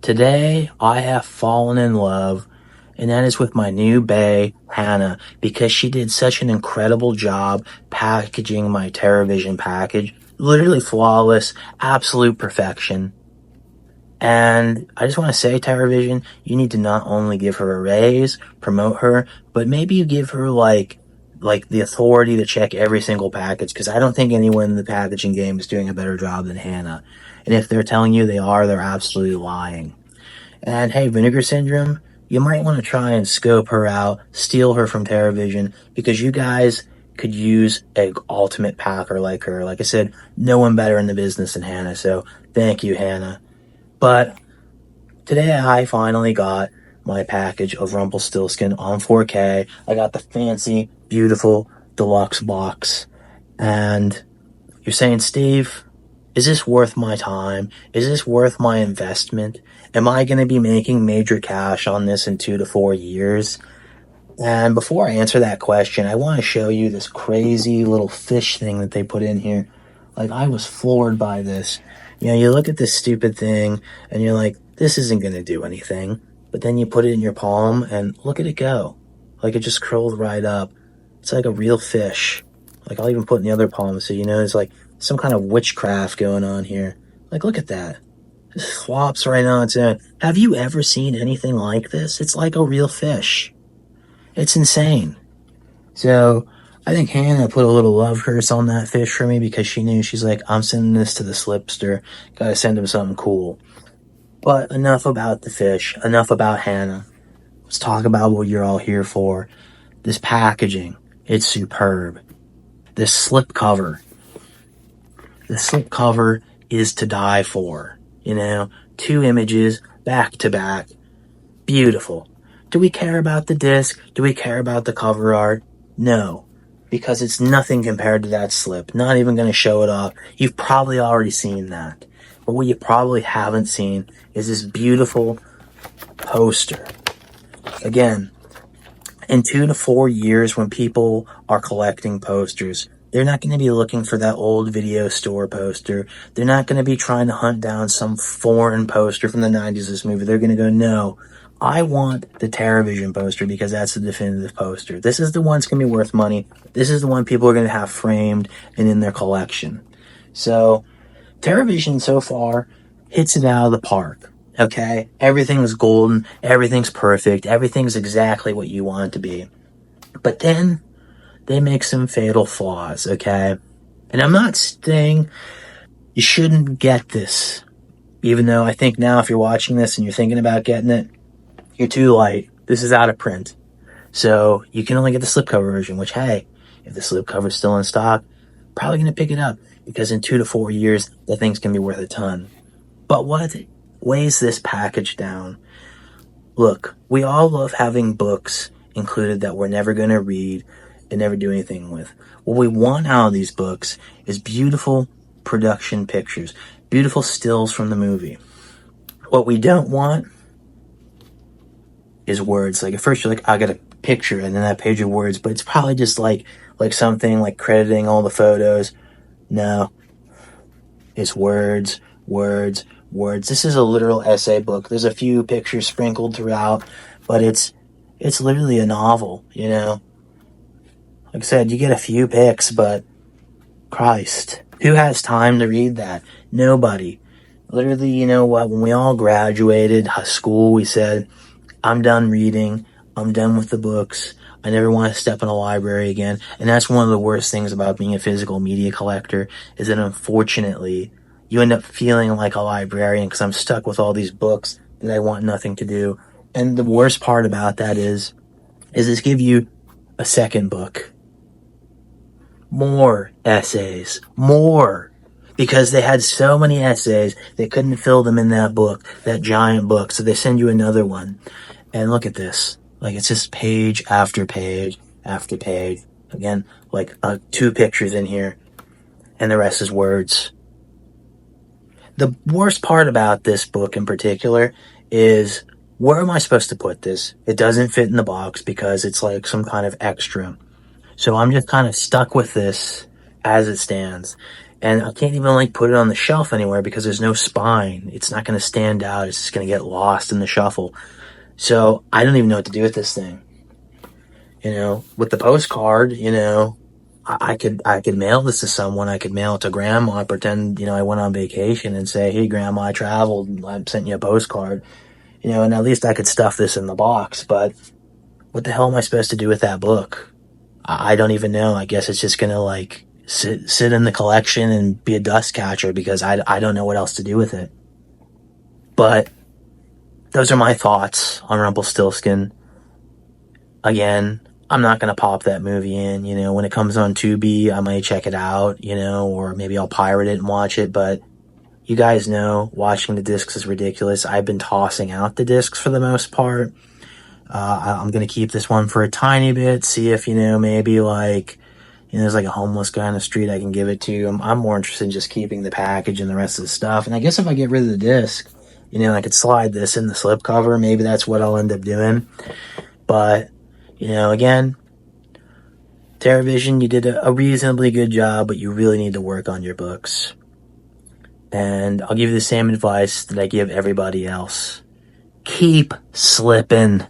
Today, I have fallen in love, and that is with my new bae, Hannah, because she did such an incredible job packaging my Terravision package. Literally flawless, absolute perfection. And I just want to say, Terravision, you need to not only give her a raise, promote her, but maybe you give her like the authority to check every single package, because I don't think anyone in the packaging game is doing a better job than Hannah. And if they're telling you they are, they're absolutely lying. And hey, Vinegar Syndrome, you might want to try and scope her out, steal her from Terravision, because you guys could use an ultimate packer like her. Like I said, no one better in the business than Hannah, so thank you, Hannah. But today I finally got my package of Rumpelstiltskin on 4K. I got the fancy, beautiful, deluxe box. And you're saying, Steve, is this worth my time? Is this worth my investment? Am I going to be making major cash on this in 2 to 4 years? And before I answer that question, I want to show you this crazy little fish thing that they put in here. Like, I was floored by this. You know, you look at this stupid thing, and you're like, this isn't going to do anything. But then you put it in your palm, and look at it go. Like, it just curled right up. It's like a real fish. Like, I'll even put it in the other palm, so you know there's like some kind of witchcraft going on here. Like, look at that. It flops right on its own. Have you ever seen anything like this? It's like a real fish. It's insane. So, I think Hannah put a little love curse on that fish for me, because she knew, she's like, I'm sending this to the slipster. Gotta send him something cool. But enough about the fish. Enough about Hannah. Let's talk about what you're all here for. This packaging. It's superb. This slip cover. The slip cover is to die for. You know, 2 images back to back. Beautiful. Do we care about the disc? Do we care about the cover art? No. Because it's nothing compared to that slip. Not even going to show it off. You've probably already seen that. But what you probably haven't seen is this beautiful poster. Again, in 2 to 4 years, when people are collecting posters, they're not going to be looking for that old video store poster. They're not going to be trying to hunt down some foreign poster from the 90s of this movie. They're going to go, no, I want the Terravision poster, because that's the definitive poster. This is the one that's going to be worth money. This is the one people are going to have framed and in their collection. So, Terravision so far hits it out of the park. Okay? Everything's golden. Everything's perfect. Everything's exactly what you want it to be. But then they make some fatal flaws, okay? And I'm not saying you shouldn't get this, even though I think now if you're watching this and you're thinking about getting it, you're too light. This is out of print. So you can only get the slipcover version, which, hey, if the slipcover's still in stock, probably going to pick it up, because in 2 to 4 years, that thing's going to be worth a ton. But what weighs this package down? Look, we all love having books included that we're never going to read and never do anything with. What we want out of these books is beautiful production pictures, beautiful stills from the movie. What we don't want is words. Like, at first you're like, I got a picture and then that page of words, but it's probably just like something like crediting all the photos. No. It's words, words, words. This is a literal essay book. There's a few pictures sprinkled throughout, but it's literally a novel, you know? Like I said, you get a few pics, but Christ, who has time to read that? Nobody. Literally, you know what? When we all graduated high school, we said, I'm done reading. I'm done with the books. I never want to step in a library again. And that's one of the worst things about being a physical media collector, is that unfortunately, you end up feeling like a librarian, because I'm stuck with all these books that I want nothing to do. And the worst part about that is this give you a second book. More essays. More. Because they had so many essays, they couldn't fill them in that book, that giant book. So they send you another one. And look at this. Like, it's just page after page after page. Again, like 2 pictures in here. And the rest is words. The worst part about this book in particular is, where am I supposed to put this? It doesn't fit in the box because it's like some kind of extra. So I'm just kind of stuck with this as it stands. And I can't even like put it on the shelf anywhere because there's no spine. It's not going to stand out. It's just going to get lost in the shuffle. So I don't even know what to do with this thing. With the postcard, I could mail this to someone. I could mail it to grandma, pretend, I went on vacation and say, hey, grandma, I traveled and I sent you a postcard, and at least I could stuff this in the box. But what the hell am I supposed to do with that book? I don't even know. I guess it's just going to like sit in the collection and be a dust catcher because I don't know what else to do with it. But those are my thoughts on Rumpelstiltskin. Again, I'm not going to pop that movie in. When it comes on Tubi, I might check it out, or maybe I'll pirate it and watch it. But you guys know watching the discs is ridiculous. I've been tossing out the discs for the most part. I'm going to keep this one for a tiny bit, see if, maybe like, there's like a homeless guy on the street I can give it to. I'm more interested in just keeping the package and the rest of the stuff. And I guess if I get rid of the disc, I could slide this in the slipcover. Maybe that's what I'll end up doing. But, again, Terravision, you did a reasonably good job, but you really need to work on your books. And I'll give you the same advice that I give everybody else. Keep slipping.